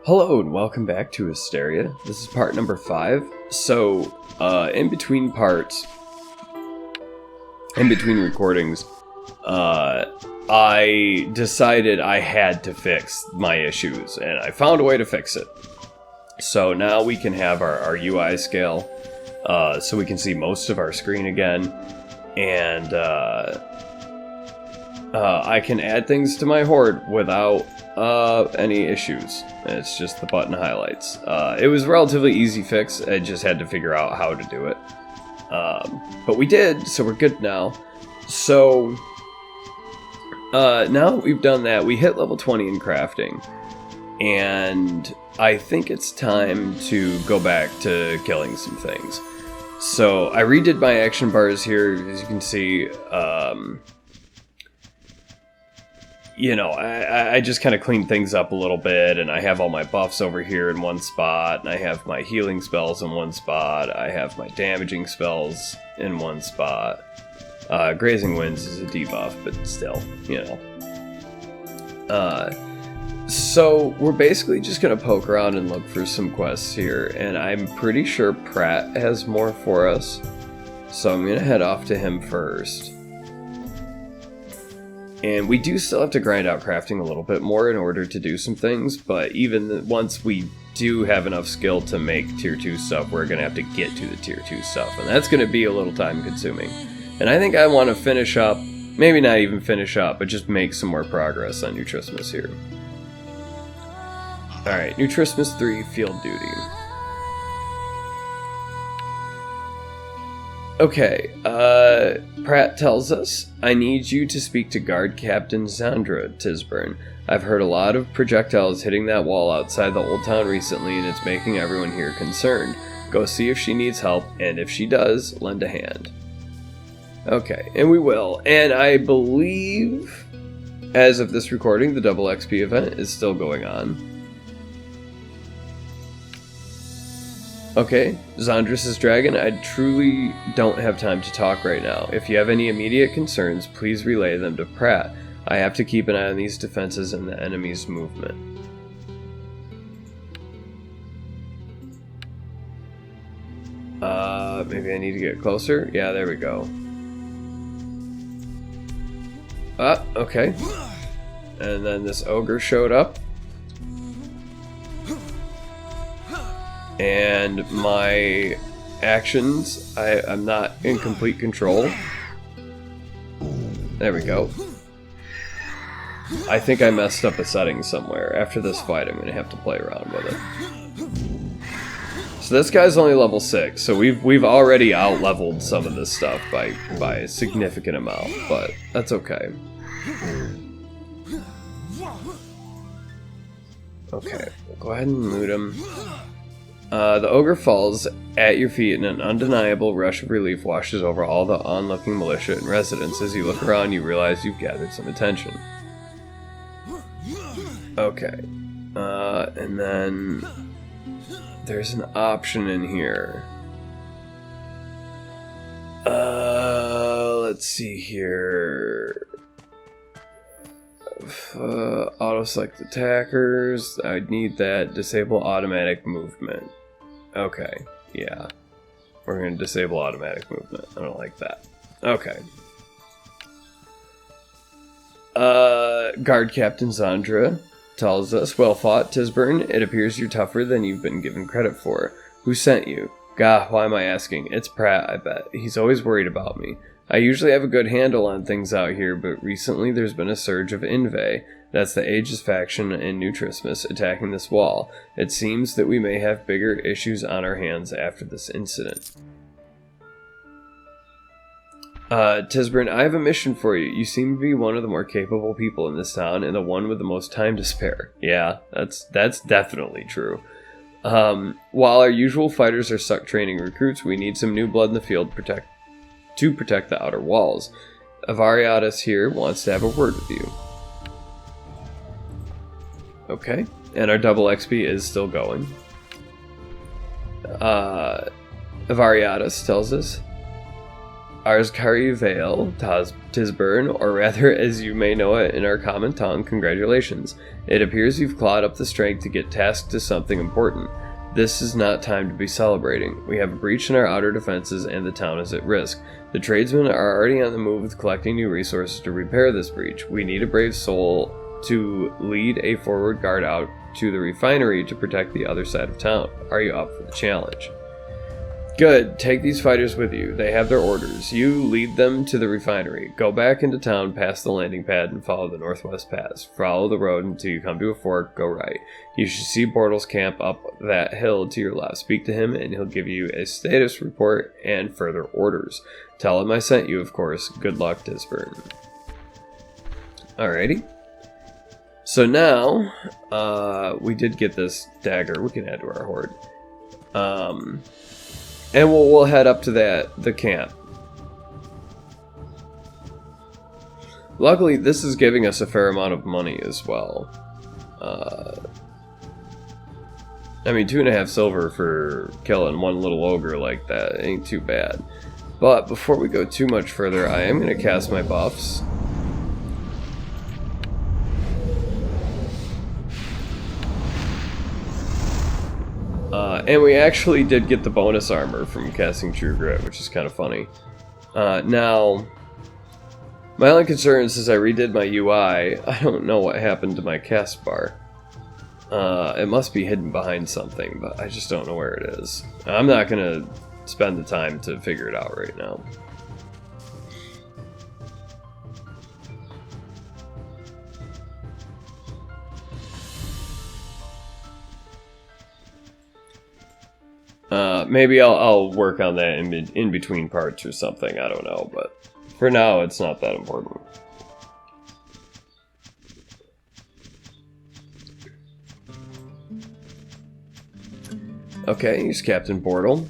Hello and welcome back to Istaria. This is part number 5. So, in between recordings, I decided I had to fix my issues, and I found a way to fix it. So now we can have our UI scale, so we can see most of our screen again, and I can add things to my horde without any issues. It's just the button highlights. It was a relatively easy fix. I just had to figure out how to do it. But we did, so we're good now. So now that we've done that, we hit level 20 in crafting. And I think it's time to go back to killing some things. So I redid my action bars here, as you can see. I just kind of cleaned things up a little bit, and I have all my buffs over here in one spot, and I have my healing spells in one spot, I have my damaging spells in one spot. Grazing Winds is a debuff, but still, So we're basically just going to poke around and look for some quests here, and I'm pretty sure Pratt has more for us, so I'm going to head off to him first. And we do still have to grind out crafting a little bit more in order to do some things, but even once we do have enough skill to make tier 2 stuff, we're going to have to get to the tier 2 stuff, and that's going to be a little time consuming. And I think I want to finish up, maybe not even finish up, but just make some more progress on New Trismus here. Alright, New Trismus 3, Field Duty. Okay, Pratt tells us, I need you to speak to Guard Captain Zandra Tisburn. I've heard a lot of projectiles hitting that wall outside the old town recently, and it's making everyone here concerned. Go see if she needs help, and if she does, lend a hand. Okay, and we will. And I believe, as of this recording, the double XP event is still going on. Okay, Zandris' dragon, I truly don't have time to talk right now. If you have any immediate concerns, please relay them to Pratt. I have to keep an eye on these defenses and the enemy's movement. Maybe I need to get closer? Yeah, there we go. Okay. And then this ogre showed up. And my actions, I'm not in complete control. There we go. I think I messed up a setting somewhere. After this fight, I'm going to have to play around with it. So this guy's only level 6, so we've already out-leveled some of this stuff by a significant amount, but that's okay. Okay, we'll go ahead and loot him. The ogre falls at your feet, and an undeniable rush of relief washes over all the onlooking militia and residents. As you look around, you realize you've gathered some attention. Okay. And then there's an option in here. Let's see here. Auto-select attackers. I'd need that. Disable automatic movement. Okay, yeah. We're going to disable automatic movement. I don't like that. Okay. Guard Captain Zandra tells us, well fought, Tisburn. It appears you're tougher than you've been given credit for. Who sent you? Gah, why am I asking? It's Pratt, I bet. He's always worried about me. I usually have a good handle on things out here, but recently there's been a surge of Inve. That's the Aegis faction in New Trismus attacking this wall. It seems that we may have bigger issues on our hands after this incident. Tisburn, I have a mission for you. You seem to be one of the more capable people in this town, and the one with the most time to spare. Yeah, that's definitely true. While our usual fighters are stuck training recruits, we need some new blood in the field to protect the outer walls. Avariatus here wants to have a word with you. Okay, and our double XP is still going. Avariatus tells us, Arzkari Vale, Tisburn, or rather as you may know it in our common tongue, congratulations. It appears you've clawed up the strength to get tasked to something important. This is not time to be celebrating. We have a breach in our outer defenses and the town is at risk. The tradesmen are already on the move with collecting new resources to repair this breach. We need a brave soul to lead a forward guard out to the refinery to protect the other side of town. Are you up for the challenge? Good. Take these fighters with you. They have their orders. You lead them to the refinery. Go back into town past the landing pad and follow the northwest pass. Follow the road until you come to a fork. Go right. You should see Bortles camp up that hill to your left. Speak to him and he'll give you a status report and further orders. Tell him I sent you, of course. Good luck, Tisburn. Alrighty. So now, we did get this dagger. We can add to our horde. And we'll head up to the camp. Luckily, this is giving us a fair amount of money as well. I mean, 2.5 silver for killing one little ogre like that ain't too bad. But before we go too much further, I am going to cast my buffs. And we actually did get the bonus armor from casting True Grit, which is kind of funny. Now, my only concern is, since I redid my UI, I don't know what happened to my cast bar. It must be hidden behind something, but I just don't know where it is. I'm not going to spend the time to figure it out right now. Maybe I'll work on that in between parts or something, I don't know, but for now it's not that important. Okay, here's Captain Bortle.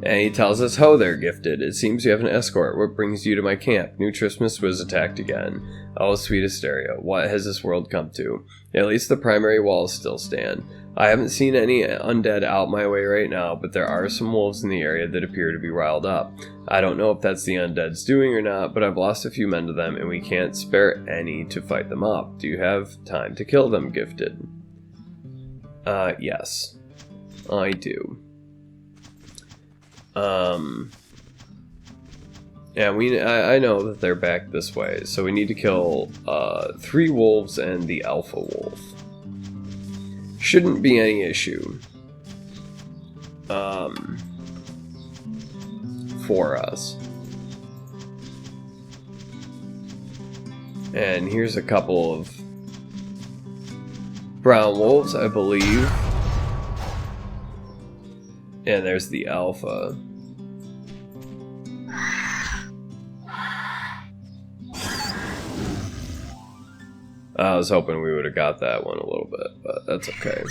And he tells us, "Ho there, Gifted. It seems you have an escort. What brings you to my camp? New Trismus was attacked again. Oh, sweet Istaria, what has this world come to? At least the primary walls still stand. I haven't seen any undead out my way right now, but there are some wolves in the area that appear to be riled up. I don't know if that's the undead's doing or not, but I've lost a few men to them, and we can't spare any to fight them up. Do you have time to kill them, Gifted?" Yes. I do. Yeah, I know that they're back this way, so we need to kill 3 wolves and the alpha wolf. Shouldn't be any issue for us. And here's a couple of brown wolves, I believe. And there's the alpha. I was hoping we would have got that one a little bit, but that's okay.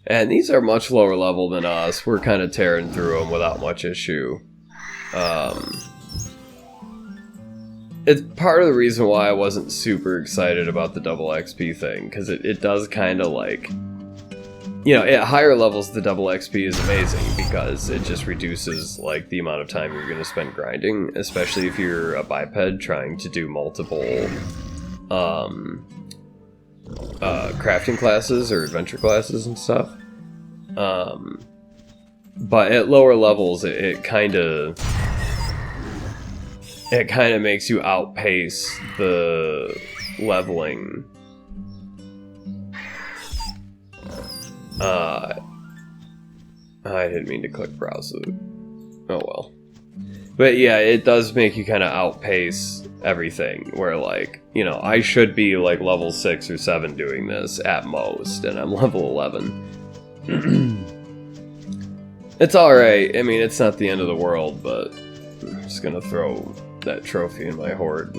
And these are much lower level than us. We're kind of tearing through them without much issue. It's part of the reason why I wasn't super excited about the double XP thing, because it does kind of like... You know, at higher levels, the double XP is amazing because it just reduces, like, the amount of time you're going to spend grinding, especially if you're a biped trying to do multiple crafting classes or adventure classes and stuff. But at lower levels, it kind of makes you outpace the leveling. I didn't mean to click browse loot. Oh well. But yeah, it does make you kind of outpace everything, where, like, you know, I should be like level 6 or 7 doing this at most, and I'm level 11. It's alright. I mean, it's not the end of the world, but I'm just gonna throw that trophy in my horde.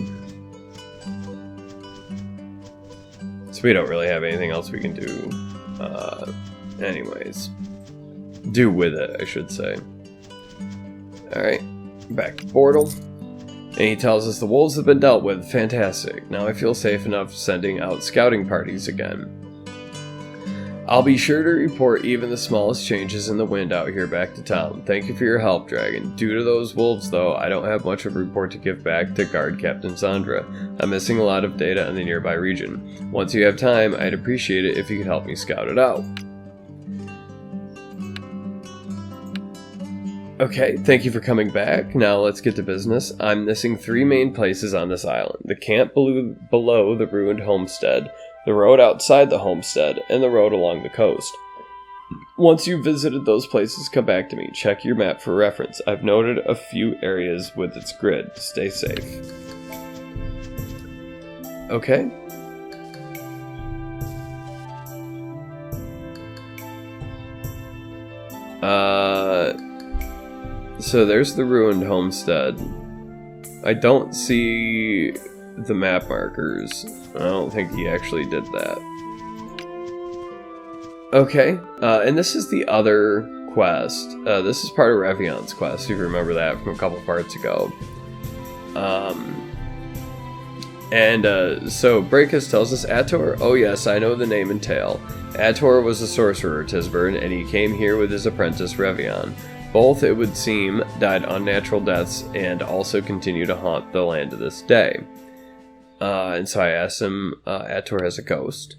So we don't really have anything else we can do. Anyways. Do with it, I should say. Alright, back to Bortle. And he tells us the wolves have been dealt with. Fantastic. Now I feel safe enough sending out scouting parties again. I'll be sure to report even the smallest changes in the wind out here back to town. Thank you for your help, Dragon. Due to those wolves, though, I don't have much of a report to give back to Guard Captain Sandra. I'm missing a lot of data on the nearby region. Once you have time, I'd appreciate it if you could help me scout it out. Okay, thank you for coming back. Now let's get to business. I'm missing 3 main places on this island. The camp below the ruined homestead, the road outside the homestead, and the road along the coast. Once you've visited those places, come back to me. Check your map for reference. I've noted a few areas with its grid. Stay safe. Okay. So there's the ruined homestead. I don't see the map markers. I don't think he actually did that. Okay, and this is the other quest. This is part of Revion's quest, if you remember that from a couple parts ago. So Breakus tells us, Ator? Oh yes, I know the name and tale. Ator was a sorcerer, Tisburn, and he came here with his apprentice Revion. Both, it would seem, died unnatural deaths and also continue to haunt the land to this day. And so I asked him, Ator has a ghost.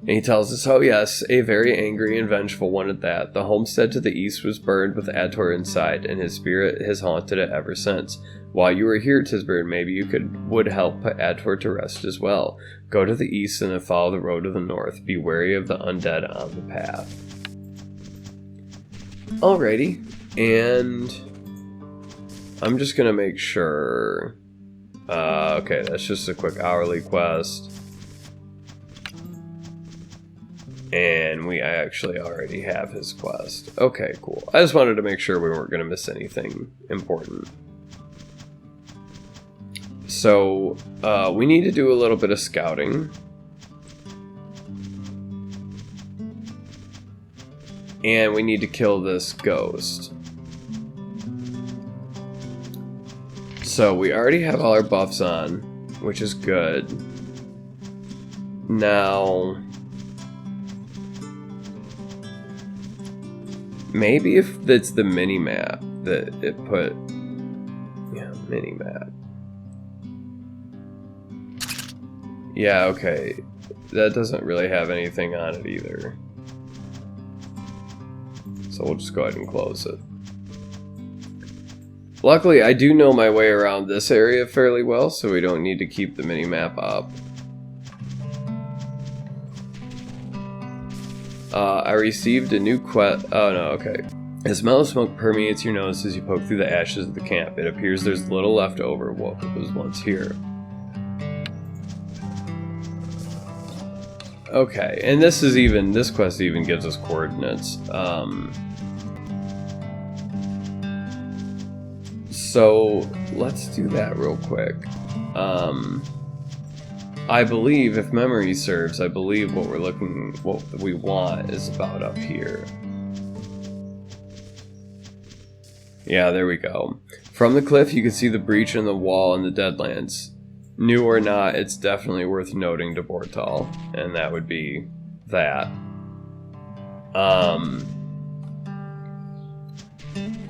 And he tells us, oh yes, a very angry and vengeful one at that. The homestead to the east was burned with Ator inside, and his spirit has haunted it ever since. While you were here, Tisburn, maybe you would help put Ator to rest as well. Go to the east and then follow the road to the north. Be wary of the undead on the path. Alrighty, and I'm just gonna make sure. Okay, that's just a quick hourly quest. And we actually already have his quest. Okay, cool. I just wanted to make sure we weren't gonna miss anything important. So, we need to do a little bit of scouting. And we need to kill this ghost. So we already have all our buffs on, which is good. Now, maybe if it's the mini-map that it put... Yeah, mini-map. Yeah, okay. That doesn't really have anything on it either. So we'll just go ahead and close it. Luckily, I do know my way around this area fairly well, so we don't need to keep the mini-map up. I received a new quest. Oh no, okay. As mellow smoke permeates your nose as you poke through the ashes of the camp, it appears there's little left over of what was once here. Okay, and this quest even gives us coordinates. So let's do that real quick. I believe, if memory serves, what we want is about up here. Yeah, there we go. From the cliff, you can see the breach in the wall in the Deadlands. New or not, it's definitely worth noting to Bortal, and that would be that.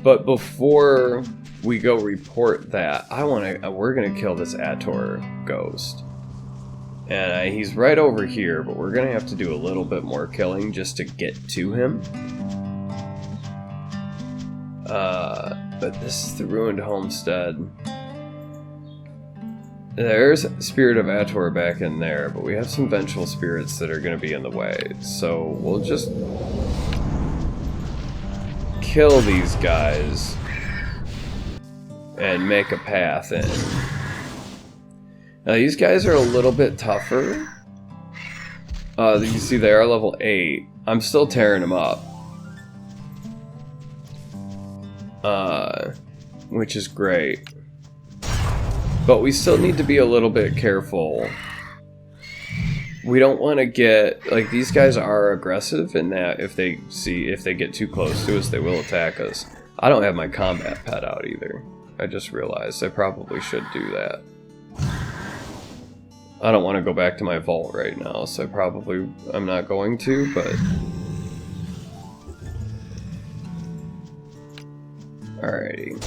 But before we go report that, we're gonna kill this Ator ghost. And he's right over here, but we're gonna have to do a little bit more killing just to get to him. But this is the ruined homestead. There's Spirit of Ator back in there, but we have some vengeful spirits that are going to be in the way. So we'll just kill these guys and make a path in. Now these guys are a little bit tougher. You can see they are level 8. I'm still tearing them up. Which is great. But we still need to be a little bit careful. We don't want to get... Like, these guys are aggressive in that if they get too close to us, they will attack us. I don't have my combat pet out either. I just realized I probably should do that. I don't want to go back to my vault right now, so I'm not going to, but... Alrighty.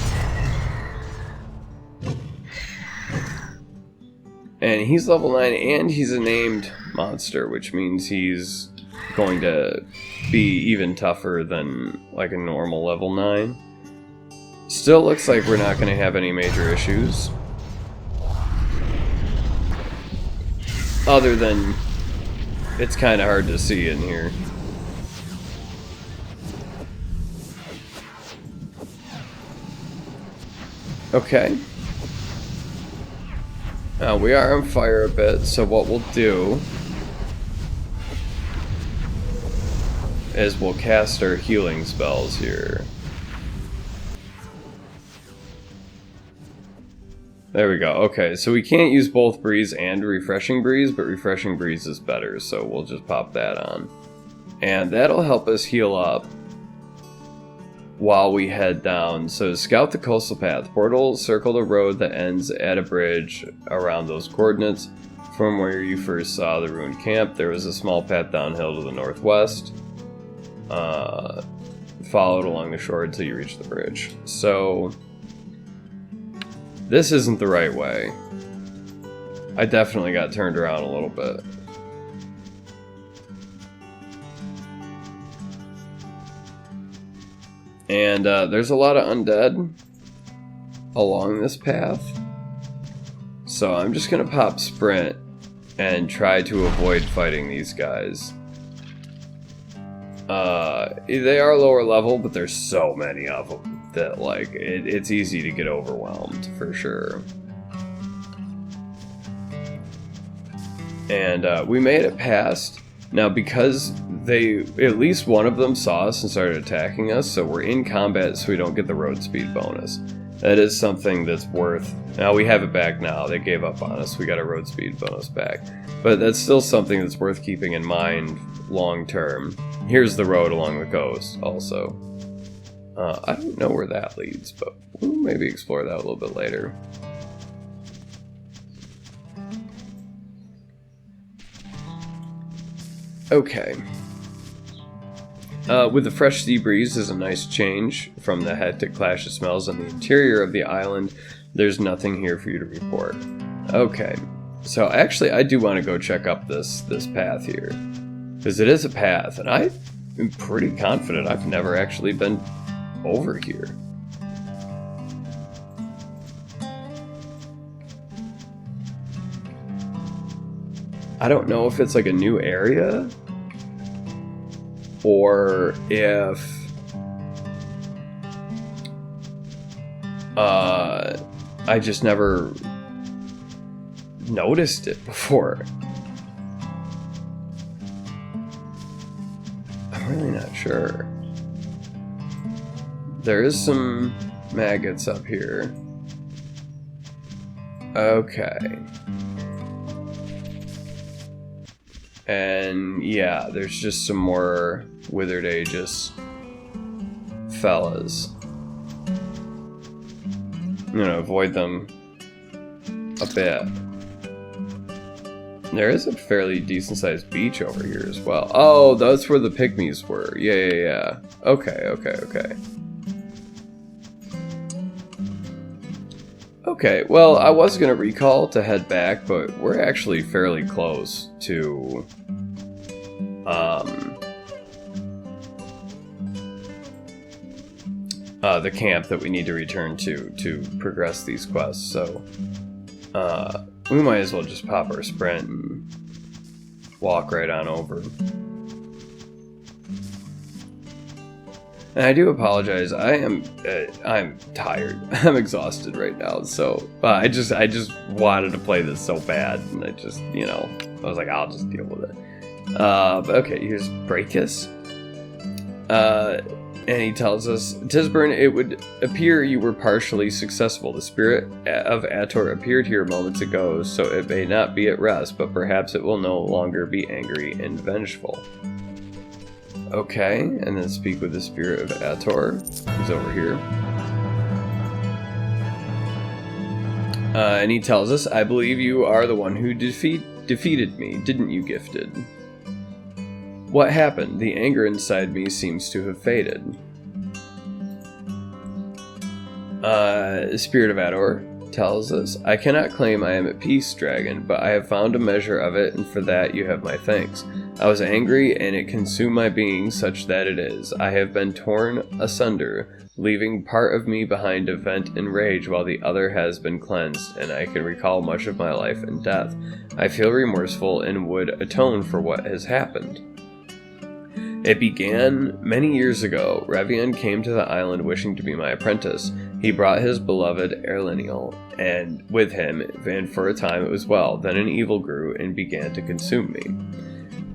And he's level 9, and he's a named monster, which means he's going to be even tougher than, like, a normal level 9. Still looks like we're not going to have any major issues. Other than, it's kind of hard to see in here. Okay. We are on fire a bit, so what we'll do is we'll cast our healing spells here. There we go. Okay, so we can't use both Breeze and Refreshing Breeze, but Refreshing Breeze is better, so we'll just pop that on. And that'll help us heal up while we head down. So scout the coastal path. Portal, circle the road that ends at a bridge around those coordinates. From where you first saw the ruined camp, there was a small path downhill to the northwest. Follow it along the shore until you reach the bridge. So... this isn't the right way. I definitely got turned around a little bit. And there's a lot of undead along this path. So I'm just going to pop sprint and try to avoid fighting these guys. They are lower level, but there's so many of them that, like, it's easy to get overwhelmed, for sure. And we made it past. Now, because at least one of them saw us and started attacking us, so we're in combat so we don't get the road speed bonus. That is something that's worth... now, we have it back now. They gave up on us. We got a road speed bonus back. But that's still something that's worth keeping in mind long term. Here's the road along the coast, also. I don't know where that leads, but we'll maybe explore that a little bit later. Okay. With the fresh sea breeze is a nice change from the hectic clash of smells on the interior of the island. There's nothing here for you to report. Okay. So actually, I do want to go check up this path here. Because it is a path, and I'm pretty confident I've never actually been over here. I don't know if it's like a new area, or if I just never noticed it before. I'm really not sure. There is some maggots up here. Okay. And yeah, there's just some more Withered Aegis fellas. I'm gonna avoid them a bit. There is a fairly decent sized beach over here as well. Oh, that's where the pygmies were. Yeah. Okay. Okay, well, I was gonna recall to head back, but we're actually fairly close to the camp that we need to return to progress these quests, so we might as well just pop our sprint and walk right on over. And I do apologize. I'm tired. I'm exhausted right now. So I just wanted to play this so bad, and I just, I was like, I'll just deal with it. But okay, here's Brachus. And he tells us, Tisburn, it would appear you were partially successful. The spirit of Ator appeared here moments ago, so it may not be at rest, but perhaps it will no longer be angry and vengeful. Okay, and then speak with the spirit of Ator. He's over here. And he tells us, I believe you are the one who defeated me, didn't you, Gifted? What happened? The anger inside me seems to have faded. Spirit of Ador tells us, I cannot claim I am at peace, Dragon, but I have found a measure of it, and for that you have my thanks. I was angry, and it consumed my being such that it is. I have been torn asunder, leaving part of me behind to vent in rage while the other has been cleansed, and I can recall much of my life and death. I feel remorseful and would atone for what has happened. It began many years ago. Revian came to the island wishing to be my apprentice. He brought his beloved Erlinial, and with him, and for a time it was well. Then an evil grew and began to consume me.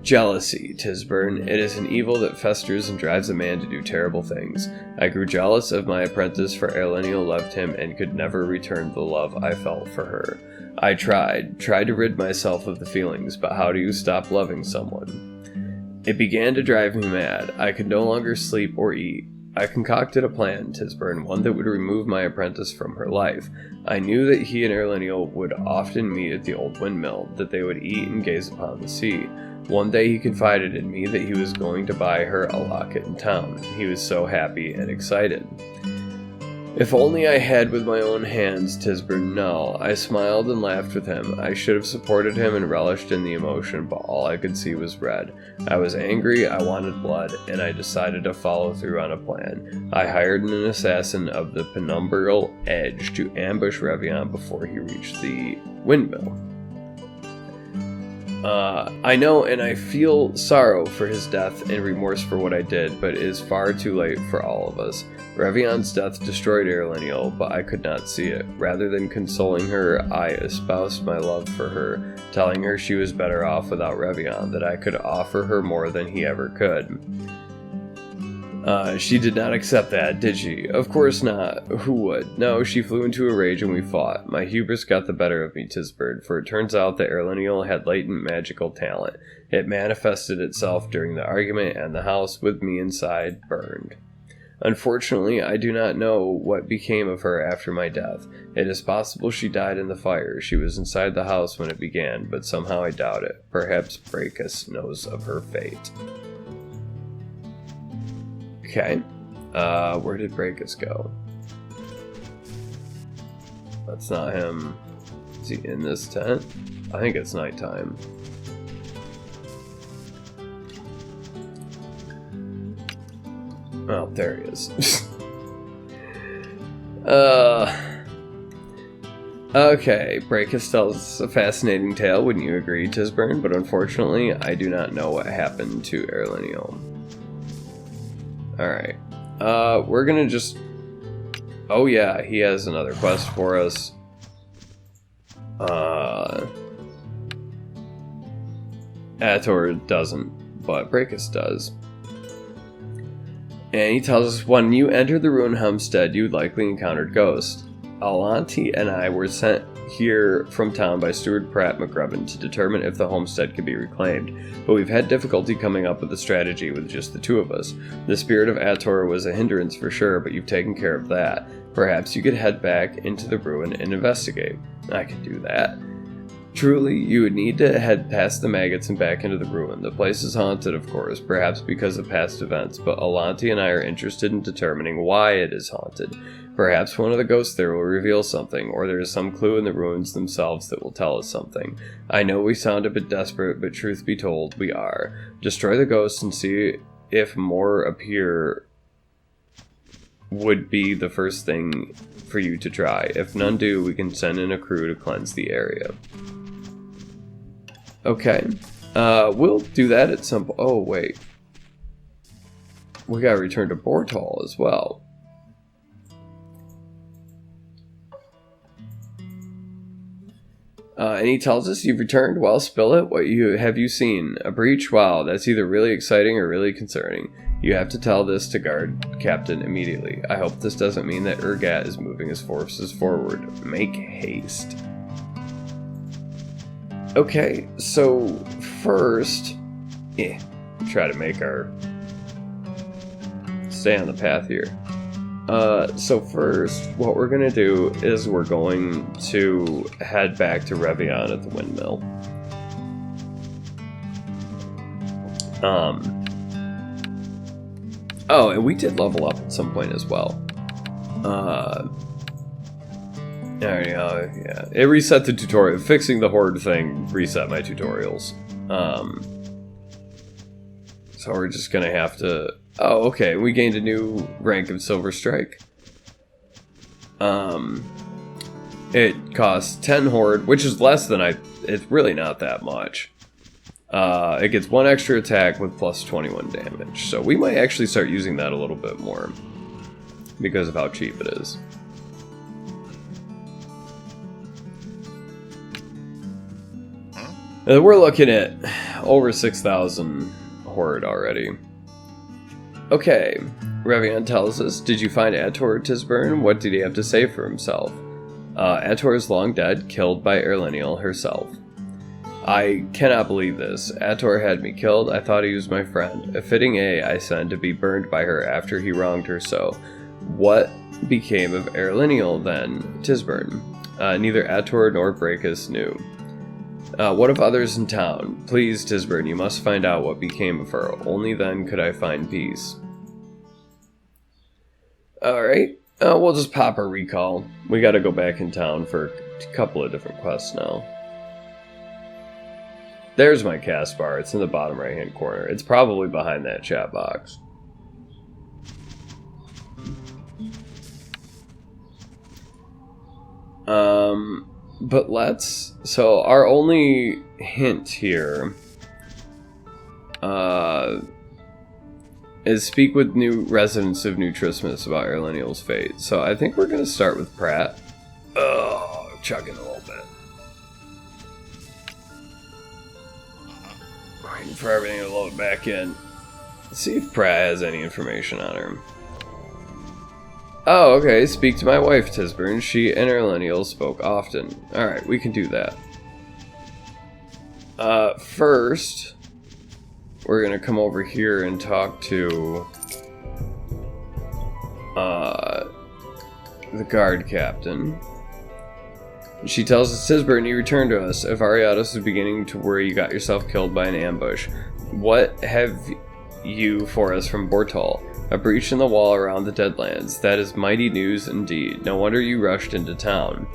Jealousy, Tisburn. It is an evil that festers and drives a man to do terrible things. I grew jealous of my apprentice, for Erlinial loved him and could never return the love I felt for her. I tried to rid myself of the feelings, but how do you stop loving someone? It began to drive me mad. I could no longer sleep or eat. I concocted a plan, Tisburn, one that would remove my apprentice from her life. I knew that he and Erlinial would often meet at the old windmill, that they would eat and gaze upon the sea. One day he confided in me that he was going to buy her a locket in town. He was so happy and excited. If only I had with my own hands, Tisburn. No, I smiled and laughed with him. I should have supported him and relished in the emotion, but all I could see was red. I was angry, I wanted blood, and I decided to follow through on a plan. I hired an assassin of the penumbral edge to ambush Revian before he reached the windmill. I know, and I feel sorrow for his death and remorse for what I did, but it is far too late for all of us. Revian's death destroyed Erlinial, but I could not see it. Rather than consoling her, I espoused my love for her, telling her she was better off without Revian, that I could offer her more than he ever could. She did not accept that, did she? Of course not. Who would? No, she flew into a rage and we fought. My hubris got the better of me, Tisbird, for it turns out that Erlinial had latent magical talent. It manifested itself during the argument, and the house with me inside burned. Unfortunately, I do not know what became of her after my death. It is possible she died in the fire. She was inside the house when it began, but somehow I doubt it. Perhaps Brachus knows of her fate. Okay, where did Brachus go? That's not him. Is he in this tent? I think it's nighttime. Oh, there he is. Okay, Brachus tells us a fascinating tale, wouldn't you agree, Tisburn? But unfortunately, I do not know what happened to Erlinial. Alright, we're gonna just... Oh yeah, he has another quest for us. Ator doesn't, but Brachus does. And he tells us, when you entered the ruined homestead, you likely encountered ghosts. Alanti and I were sent here from town by Steward Pratt McGrevin to determine if the homestead could be reclaimed, but we've had difficulty coming up with a strategy with just the two of us. The spirit of Ator was a hindrance for sure, but you've taken care of that. Perhaps you could head back into the ruin and investigate. I could do that. Truly, you would need to head past the maggots and back into the ruin. The place is haunted, of course, perhaps because of past events, but Alanti and I are interested in determining why it is haunted. Perhaps one of the ghosts there will reveal something, or there is some clue in the ruins themselves that will tell us something. I know we sound a bit desperate, but truth be told, we are. Destroy the ghosts and see if more appear would be the first thing for you to try. If none do, we can send in a crew to cleanse the area. Okay, we'll do that at some point. Oh, wait. We gotta return to Bortall as well. And he tells us, you've returned? Well, spill it. What have you seen? A breach? Wow, that's either really exciting or really concerning. You have to tell this to guard captain immediately. I hope this doesn't mean that Urgat is moving his forces forward. Make haste. Okay, so first, try to make our stay on the path here. So first, what we're gonna do is we're going to head back to Revion at the windmill. Oh, and we did level up at some point as well. Yeah, it reset the tutorial. Fixing the horde thing reset my tutorials. So we're just gonna have to... Oh, okay, we gained a new rank of Silver Strike. It costs 10 horde, which is less than it's really not that much. It gets 1 extra attack with plus 21 damage. So we might actually start using that a little bit more because of how cheap it is. We're looking at over 6,000 horde already. Okay, Revion tells us, did you find Ator Tisburn? What did he have to say for himself? Ator is long dead, killed by Erlenial herself. I cannot believe this. Ator had me killed. I thought he was my friend. A fitting I sent to be burned by her after he wronged her so. What became of Erlenial then, Tisburn? Neither Ator nor Brachus knew. What of others in town? Please, Tisburn, you must find out what became of her. Only then could I find peace. Alright, we'll just pop a recall. We gotta go back in town for a couple of different quests now. There's my cast bar. It's in the bottom right hand corner. It's probably behind that chat box. But let's... So our only hint here is speak with new residents of New Trismus about Erlenial's fate. So I think we're going to start with Pratt. Oh, chugging a little bit. Waiting for everything to load back in. Let's see if Pratt has any information on her. Oh, okay. Speak to my wife, Tisburn. She and Erlenial spoke often. Alright, we can do that. First, we're gonna come over here and talk to the guard captain. She tells us, Tisburn, you returned to us. Avariatus is beginning to worry you got yourself killed by an ambush. What have you for us from Bortol? A breach in the wall around the Deadlands. That is mighty news indeed. No wonder you rushed into town.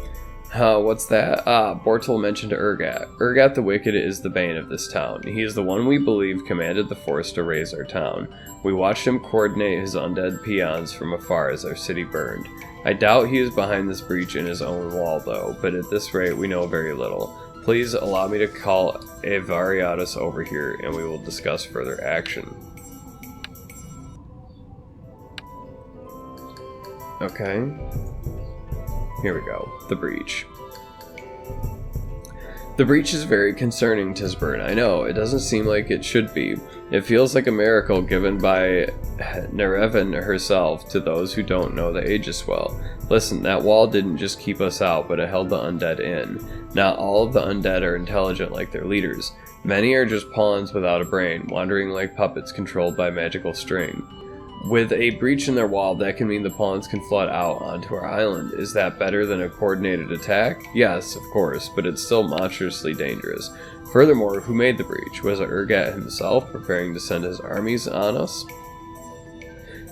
What's that? Bortol mentioned Urgat. Urgat the Wicked is the bane of this town. He is the one we believe commanded the force to raise our town. We watched him coordinate his undead peons from afar as our city burned. I doubt he is behind this breach in his own wall, though, but at this rate we know very little. Please allow me to call Avariatus over here, and we will discuss further action. Okay. Here we go. The breach. The breach is very concerning, Tisburn. I know, it doesn't seem like it should be. It feels like a miracle given by Nereven herself to those who don't know the Aegis well. Listen, that wall didn't just keep us out, but it held the undead in. Not all of the undead are intelligent like their leaders. Many are just pawns without a brain, wandering like puppets controlled by magical string. With a breach in their wall, that can mean the pawns can flood out onto our island. Is that better than a coordinated attack? Yes, of course, but it's still monstrously dangerous. Furthermore, who made the breach? Was it Urgat himself, preparing to send his armies on us?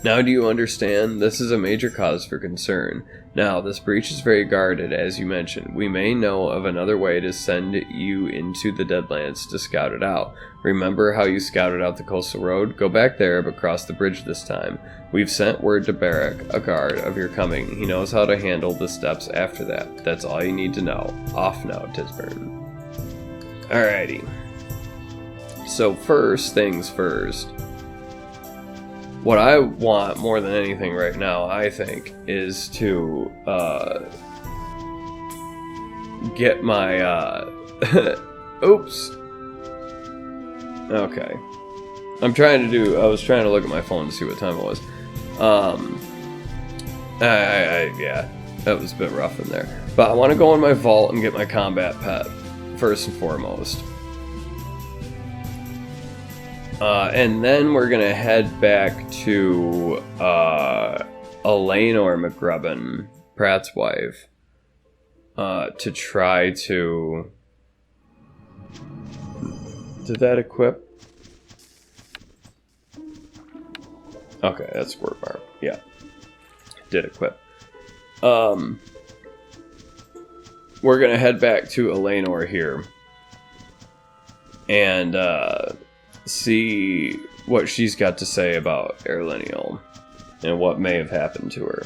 Now do you understand? This is a major cause for concern. Now, this breach is very guarded, as you mentioned. We may know of another way to send you into the Deadlands to scout it out. Remember how you scouted out the coastal road? Go back there, but cross the bridge this time. We've sent word to Barak, a guard, of your coming. He knows how to handle the steps after that. That's all you need to know. Off now, Tisburn. Alrighty. So first things first. What I want more than anything right now, I think, is to get my oops. Okay. I was trying to look at my phone to see what time it was. Yeah, that was a bit rough in there. But I want to go in my vault and get my combat pet, first and foremost. And then we're gonna head back to Eleanor McGrubbin, Pratt's wife, to try to... Did that equip? Okay, that's word mark. Yeah. Did equip. We're gonna head back to Eleanor here. And, see what she's got to say about Erlenial and what may have happened to her.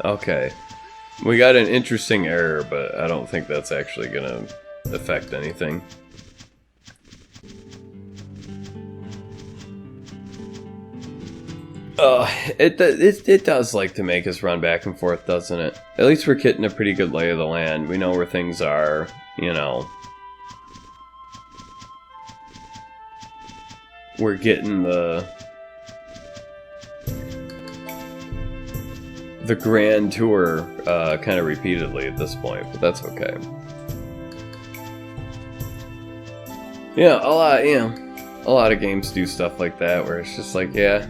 Okay. We got an interesting error, but I don't think that's actually gonna affect anything. It does like to make us run back and forth, doesn't it? At least we're getting a pretty good lay of the land. We know where things are, you know. We're getting the grand tour kind of repeatedly at this point, but that's okay. Yeah, a lot of games do stuff like that where it's just like, yeah.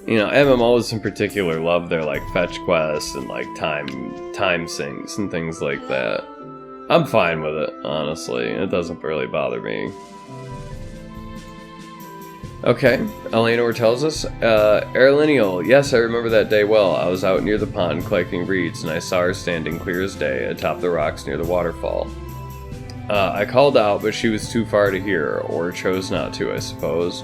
You know, MMOs in particular love their like fetch quests and like time sinks and things like that. I'm fine with it, honestly. It doesn't really bother me. Okay, Eleanor tells us, Erlenial, yes, I remember that day well. I was out near the pond collecting reeds, and I saw her standing clear as day atop the rocks near the waterfall. I called out, but she was too far to hear, or chose not to, I suppose.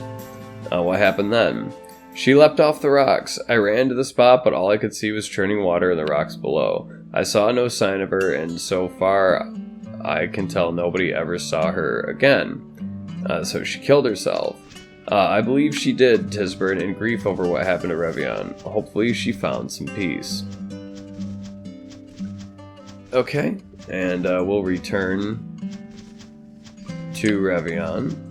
What happened then? She leapt off the rocks. I ran to the spot, but all I could see was churning water in the rocks below. I saw no sign of her, and so far I can tell nobody ever saw her again. So she killed herself. I believe she did, Tisburn, in grief over what happened to Revion. Hopefully she found some peace. Okay, and we'll return to Revion.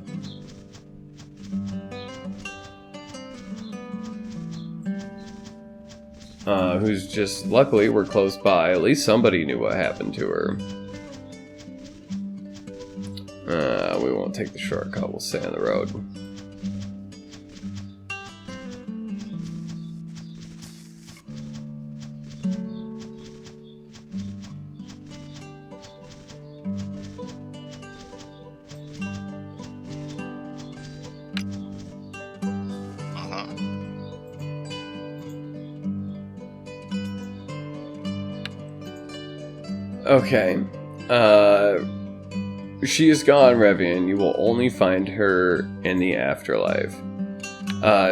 Who's just, luckily we're close by. At least somebody knew what happened to her. We won't take the shortcut, we'll stay on the road. Okay. She is gone, Revian. You will only find her in the afterlife.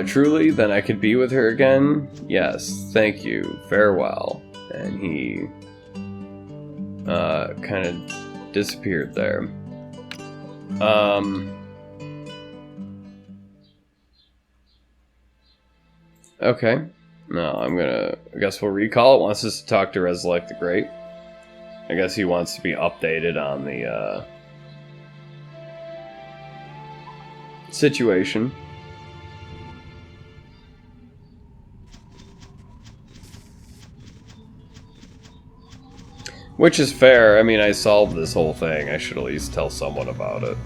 Truly? Then I could be with her again? Yes, thank you. Farewell. And he kind of disappeared there. Okay. No, I guess we'll recall it. Wants us to talk to Resurrect the Great. I guess he wants to be updated on the situation. Which is fair. I mean, I solved this whole thing. I should at least tell someone about it.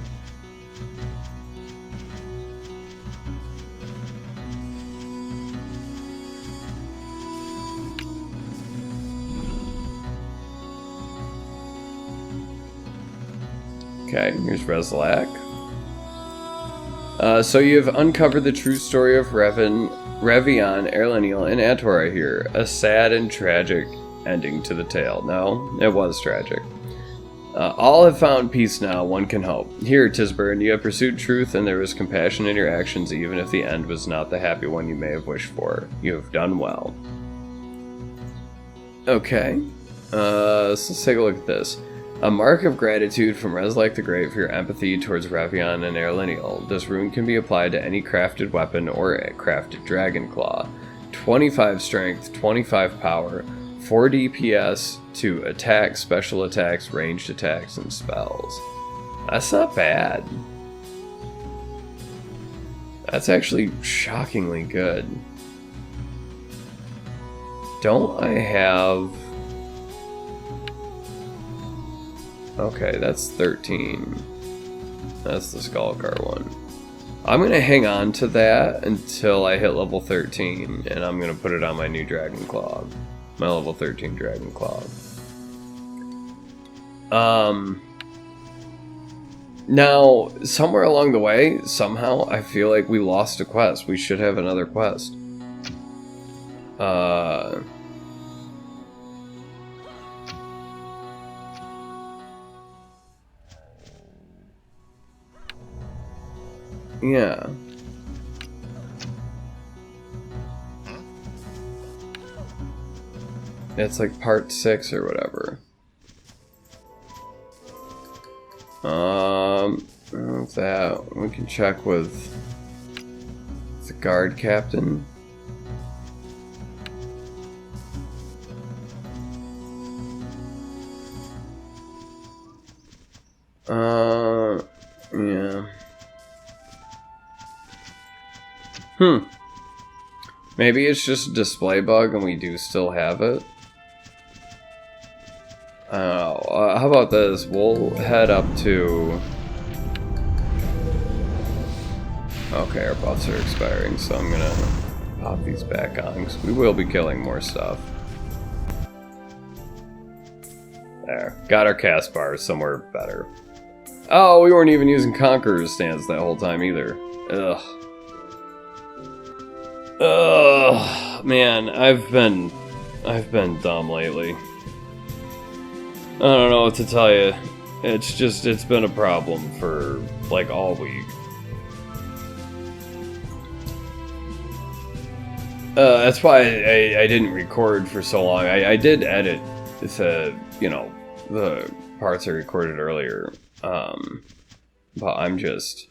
Okay, here's Reslak. So you have uncovered the true story of Revion, Erlenial, and Ator here. A sad and tragic ending to the tale. No, it was tragic. All have found peace now, one can hope. Here, Tisburn, you have pursued truth, and there was compassion in your actions, even if the end was not the happy one you may have wished for. You have done well. Okay. So let's take a look at this. A mark of gratitude from Reslak the Great for your empathy towards Revion and Erlenial. This rune can be applied to any crafted weapon or a crafted dragon claw. 25 strength, 25 power, 4 DPS to attack, special attacks, ranged attacks, and spells. That's not bad. That's actually shockingly good. Don't I have... Okay, that's 13. That's the Skullcar one. I'm gonna hang on to that until I hit level 13, and I'm gonna put it on my new Dragon Claw. My level 13 Dragon Claw. Now, somewhere along the way, somehow, I feel like we lost a quest. We should have another quest. Yeah. It's like part 6 or whatever. That we can check with the guard captain. Yeah. Maybe it's just a display bug and we do still have it. I don't know. How about this? We'll head up to... Okay, our buffs are expiring, so I'm gonna pop these back on, because we will be killing more stuff. There. Got our cast bars somewhere better. Oh, we weren't even using Conqueror's stance that whole time either. Ugh. Ugh. Man, I've been dumb lately. I don't know what to tell you. It's been a problem for, like, all week. That's why I didn't record for so long. I did edit to, you know, the parts I recorded earlier. But I'm just...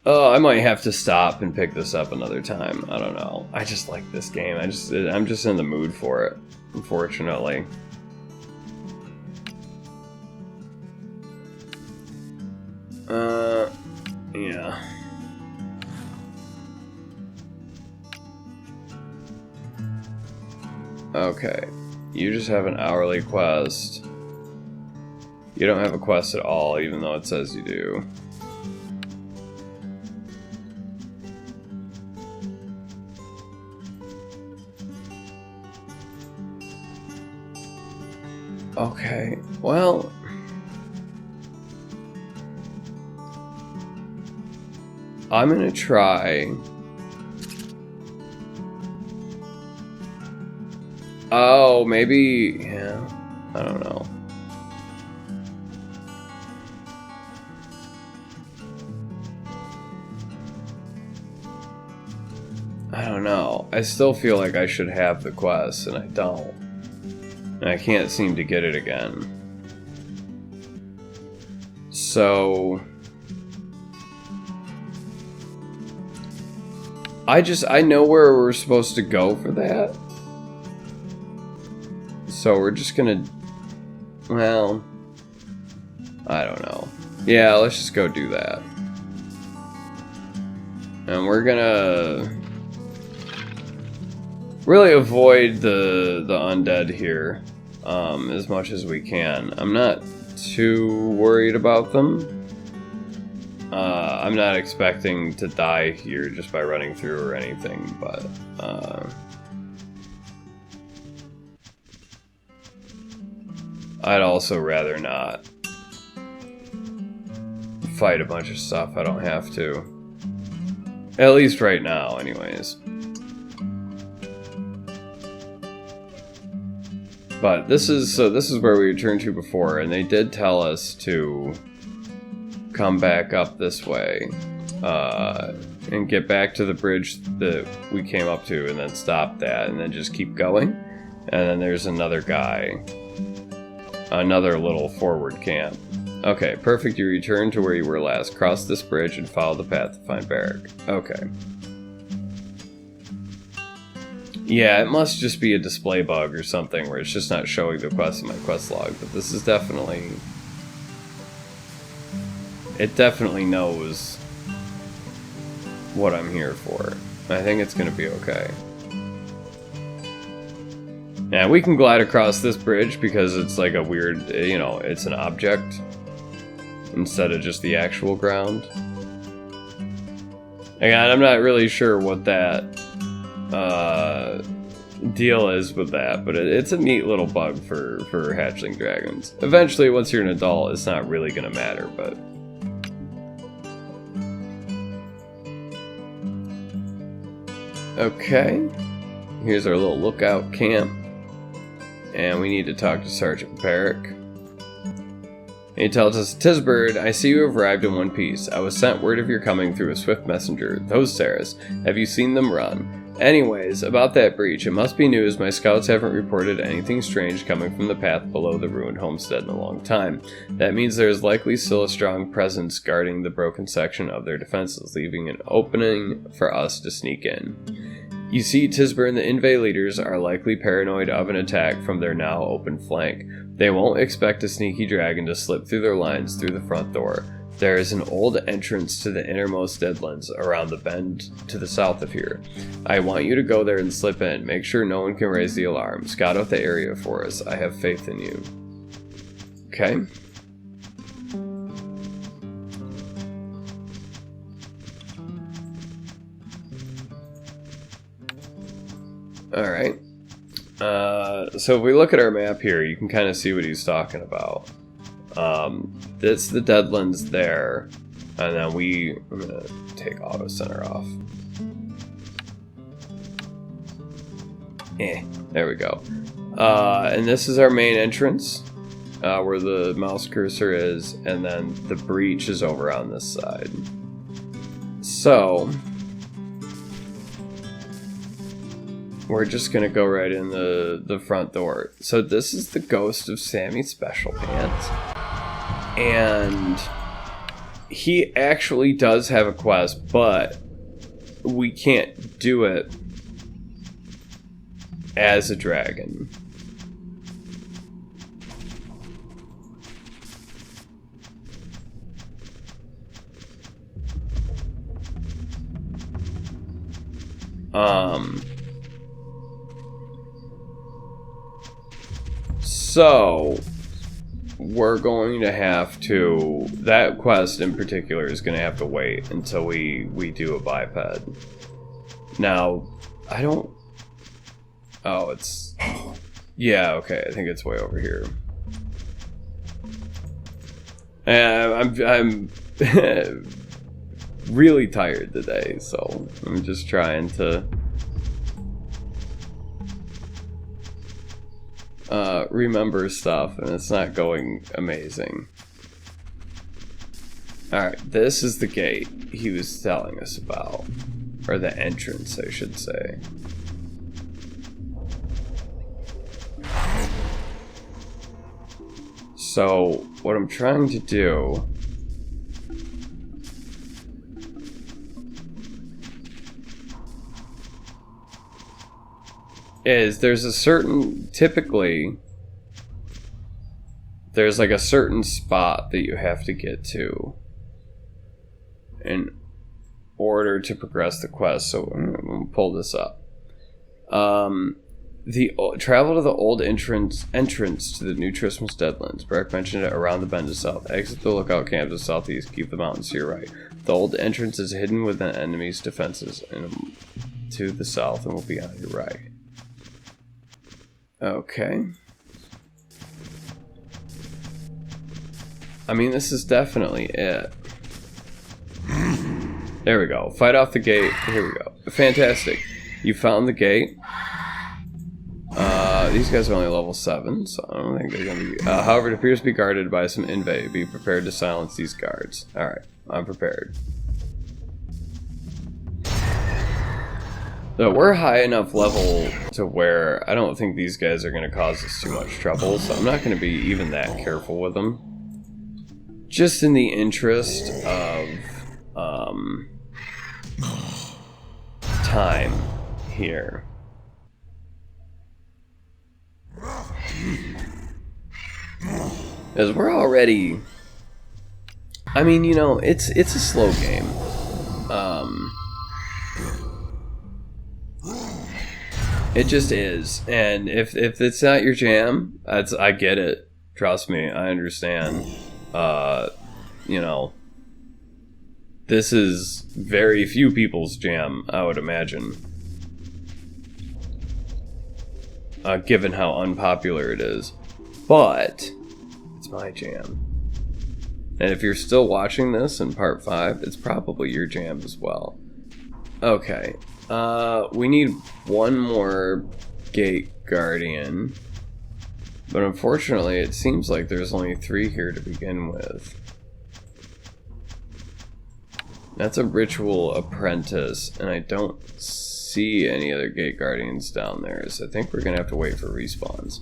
I might have to stop and pick this up another time. I don't know. I just like this game. I'm just in the mood for it, unfortunately. Yeah. Okay. You just have an hourly quest. You don't have a quest at all, even though it says you do. Okay, well... I'm gonna try... Oh, maybe... Yeah, I don't know. I don't know. I still feel like I should have the quest, and I don't. And I can't seem to get it again. So... I know where we're supposed to go for that. So we're just gonna... Well... I don't know. Yeah, let's just go do that. And we're gonna... really avoid the undead here. As much as we can. I'm not too worried about them. I'm not expecting to die here just by running through or anything, but I'd also rather not fight a bunch of stuff I don't have to. At least right now, anyways. But this is where we returned to before, and they did tell us to come back up this way and get back to the bridge that we came up to, and then stop that, and then just keep going. And then there's another guy, another little forward camp. Okay, perfect. You return to where you were last. Cross this bridge and follow the path to find Barrack. Okay. Yeah, it must just be a display bug or something where it's just not showing the quest in my quest log, but this is definitely it definitely knows what I'm here for. I think it's gonna be okay. Yeah, we can glide across this bridge because it's like a weird, you know, it's an object instead of just the actual ground. Again, I'm not really sure what that deal is with that, but it's a neat little bug for hatchling dragons. Eventually, once you're an adult, it's not really going to matter, but... Okay. Here's our little lookout camp. And we need to talk to Sergeant Barrick. He tells us, "Tisbird, I see you have arrived in one piece. I was sent word of your coming through a swift messenger. Those Saras, have you seen them run? Anyways, about that breach, it must be news. My scouts haven't reported anything strange coming from the path below the ruined homestead in a long time. That means there is likely still a strong presence guarding the broken section of their defenses, leaving an opening for us to sneak in. You see, Tisbird and the Inve leaders are likely paranoid of an attack from their now open flank. They won't expect a sneaky dragon to slip through their lines through the front door. There is an old entrance to the innermost deadlands around the bend to the south of here. I want you to go there and slip in. Make sure no one can raise the alarm. Scout out the area for us. I have faith in you." Okay. Alright. So if we look at our map here, you can kind of see what he's talking about. That's the Deadlands there. And then I'm going to take Auto Center off. There we go. And this is our main entrance, where the mouse cursor is. And then the breach is over on this side. So... we're just gonna go right in the front door. So this is the ghost of Sammy Special Pants. And he actually does have a quest, but we can't do it as a dragon. So, we're going to have to... that quest in particular is going to have to wait until we do a biped. Now, I don't... oh, it's... yeah, okay, I think it's way over here. And I'm really tired today, so I'm just trying to... remember stuff, and it's not going amazing. Alright, this is the gate he was telling us about. Or the entrance, I should say. So, what I'm trying to do... is there's a certain... typically... there's like a certain spot that you have to get to in order to progress the quest. So I'm going to pull this up. Travel to the old entrance to the new Trismus Deadlands. Breck mentioned it around the bend to south. Exit the lookout camp to the southeast. Keep the mountains to your right. The old entrance is hidden within enemy's defenses and to the south and will be on your right. Okay. I mean, this is definitely it. There we go. Fight off the gate. Here we go. Fantastic. You found the gate. These guys are only level 7, so I don't think they're going to be... however, it appears to be guarded by some Inve. Be prepared to silence these guards. Alright, I'm prepared. So we're high enough level to where I don't think these guys are going to cause us too much trouble, so I'm not going to be even that careful with them. Just in the interest of time here. Because we're already I mean, you know, it's a slow game. It just is, and if it's not your jam, I get it. Trust me, I understand. You know, this is very few people's jam, I would imagine. Given how unpopular it is. But it's my jam. And if you're still watching this in part 5, it's probably your jam as well. Okay. We need one more gate guardian. But unfortunately, it seems like there's only 3 here to begin with. That's a ritual apprentice, and I don't see any other gate guardians down there, so I think we're gonna have to wait for respawns.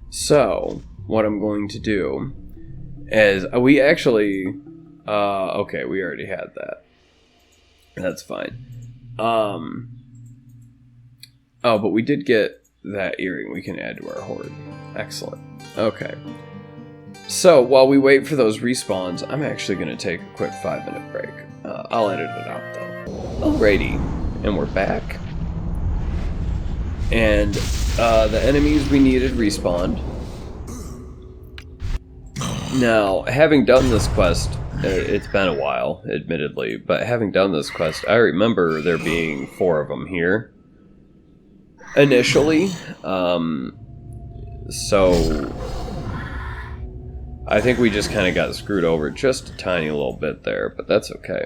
So, what I'm going to do is, we actually, okay, we already had that. That's fine. Oh, but we did get that earring we can add to our horde. Excellent. Okay. So, while we wait for those respawns, I'm actually going to take a quick 5-minute break. I'll edit it out, though. Alrighty. And we're back. And, the enemies we needed respawned. Now, having done this quest, it's been a while, admittedly, but having done this quest, I remember there being 4 of them here. Initially. So I think we just kind of got screwed over just a tiny little bit there, but that's okay.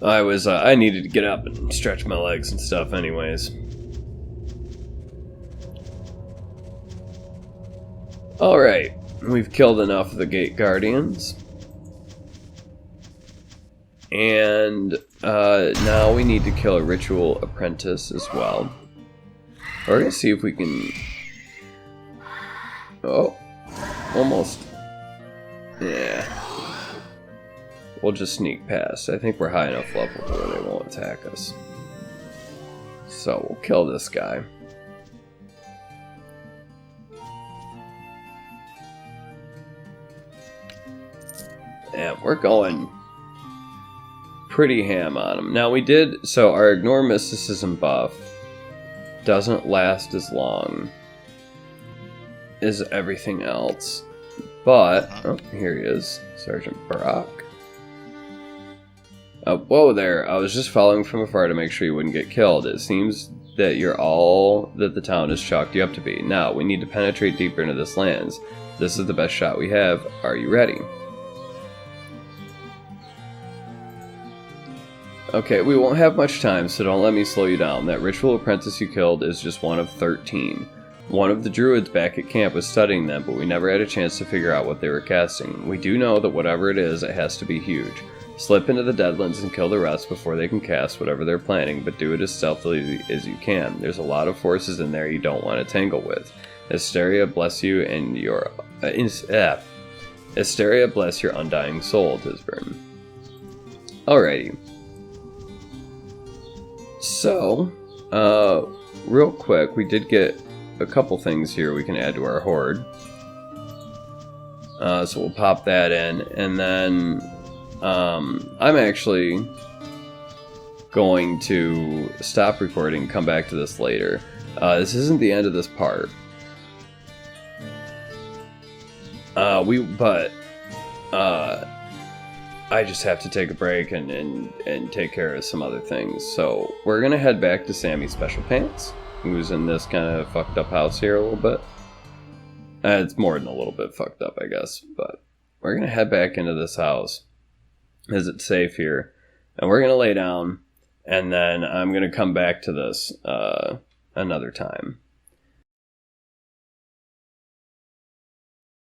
I needed to get up and stretch my legs and stuff anyways. Alright, we've killed enough of the gate guardians. And now we need to kill a ritual apprentice as well. We're gonna see if we can... Oh, almost. Yeah. We'll just sneak past. I think we're high enough level where they won't attack us. So we'll kill this guy. And we're going pretty ham on him. Now we did, so our ignore mysticism buff doesn't last as long as everything else. But, oh, here he is, Sergeant Brock. Whoa there, I was just following from afar to make sure you wouldn't get killed. It seems that you're all that the town has chalked you up to be. Now, we need to penetrate deeper into this lands. This is the best shot we have. Are you ready? Okay, we won't have much time, so don't let me slow you down. That ritual apprentice you killed is just one of 13. One of the druids back at camp was studying them, but we never had a chance to figure out what they were casting. We do know that whatever it is, it has to be huge. Slip into the Deadlands and kill the rest before they can cast whatever they're planning, but do it as stealthily as you can. There's a lot of forces in there you don't want to tangle with. Istaria bless you and your... Istaria bless your undying soul, Tisburn. Alrighty. So, real quick, we did get a couple things here we can add to our horde. So we'll pop that in, and then I'm actually going to stop recording, come back to this later. This isn't the end of this part. I just have to take a break and take care of some other things. So we're gonna head back to Sammy's Special Pants, who's in this kind of fucked up house here a little bit. It's more than a little bit fucked up, I guess. But we're gonna head back into this house, as it's safe here, and we're gonna lay down, and then I'm gonna come back to this another time.